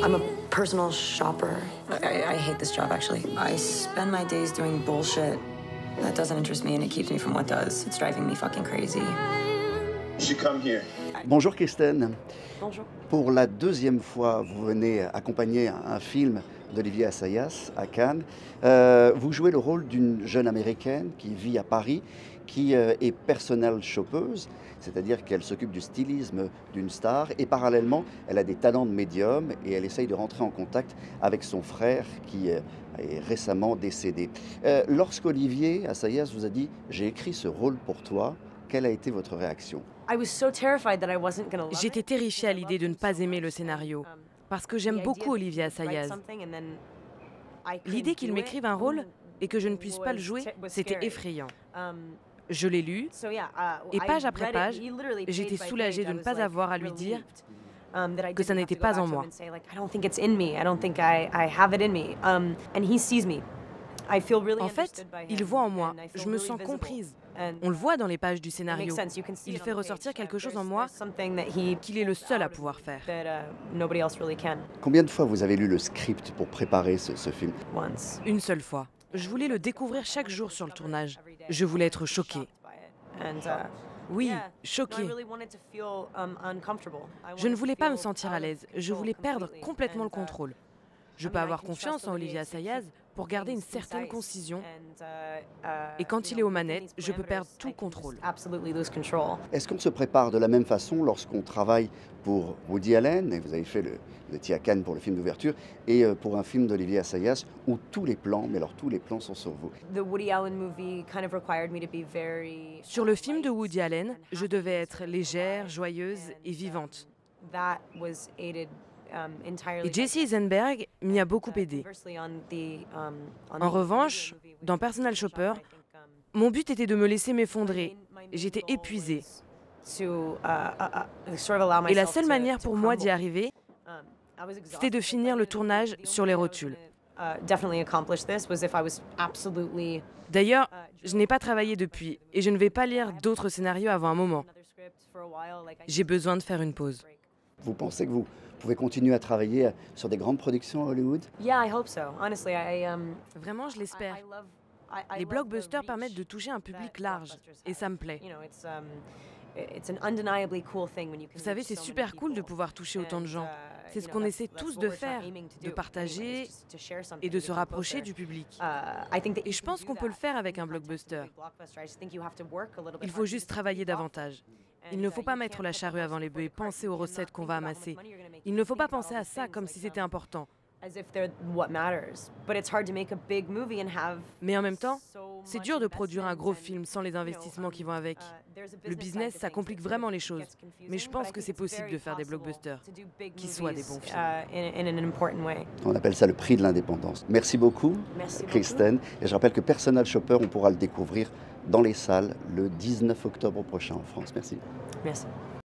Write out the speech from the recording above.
I'm a personal shopper. I hate this job, actually. I spend my days doing bullshit that doesn't interest me and it keeps me from what does. It's driving me fucking crazy. You should come here. Bonjour Kristen. Bonjour. Pour la deuxième fois, vous venez accompagner un film d'Olivier Assayas à Cannes. Vous jouez le rôle d'une jeune américaine qui vit à Paris, qui est personal shoppeuse, c'est-à-dire qu'elle s'occupe du stylisme d'une star et parallèlement, elle a des talents de médium et elle essaye de rentrer en contact avec son frère qui est récemment décédé. Lorsqu'Olivier Assayas vous a dit « j'ai écrit ce rôle pour toi », quelle a été votre réaction? J'étais terrifiée à l'idée de ne pas aimer le scénario, parce que j'aime beaucoup Olivier Assayas. L'idée qu'il m'écrive un rôle et que je ne puisse pas le jouer, c'était effrayant. Je l'ai lu, et page après page, j'étais soulagée de ne pas avoir à lui dire que ça n'était pas en moi. En fait, il voit en moi, je me sens comprise. On le voit dans les pages du scénario. Il fait ressortir quelque chose en moi qu'il est le seul à pouvoir faire. Combien de fois vous avez lu le script pour préparer ce film? Une seule fois. Je voulais le découvrir chaque jour sur le tournage. Je voulais être choquée. Oui, choquée. Je ne voulais pas me sentir à l'aise. Je voulais perdre complètement le contrôle. Je peux avoir confiance en Olivier Assayas pour garder une certaine concision. Et quand il est aux manettes, je peux perdre tout contrôle. Est-ce qu'on se prépare de la même façon lorsqu'on travaille pour Woody Allen, et vous avez fait vous étiez à Cannes pour le film d'ouverture, et pour un film d'Olivier Assayas où tous les plans, mais alors tous les plans sont sur vous? Sur le film de Woody Allen, je devais être légère, joyeuse et vivante. Et Jesse Eisenberg m'y a beaucoup aidé. En revanche, dans Personal Shopper, mon but était de me laisser m'effondrer. J'étais épuisée. Et la seule manière pour moi d'y arriver, c'était de finir le tournage sur les rotules. D'ailleurs, je n'ai pas travaillé depuis et je ne vais pas lire d'autres scénarios avant un moment. J'ai besoin de faire une pause. Vous pensez que vous pouvez continuer à travailler sur des grandes productions à Hollywood? Vraiment, je l'espère. Les blockbusters permettent de toucher un public large et ça me plaît. Vous savez, c'est super cool de pouvoir toucher autant de gens. C'est ce qu'on essaie tous de faire, de partager et de se rapprocher du public. Et je pense qu'on peut le faire avec un blockbuster. Il faut juste travailler davantage. Il ne faut pas mettre la charrue avant les bœufs et penser aux recettes qu'on va amasser. Il ne faut pas penser à ça comme si c'était important. Mais en même temps, c'est dur de produire un gros film sans les investissements qui vont avec. Le business, ça complique vraiment les choses. Mais je pense que c'est possible de faire des blockbusters qui soient des bons films. On appelle ça le prix de l'indépendance. Merci beaucoup, Kristen. Et je rappelle que Personal Shopper, on pourra le découvrir dans les salles le 19 octobre prochain en France. Merci. Merci.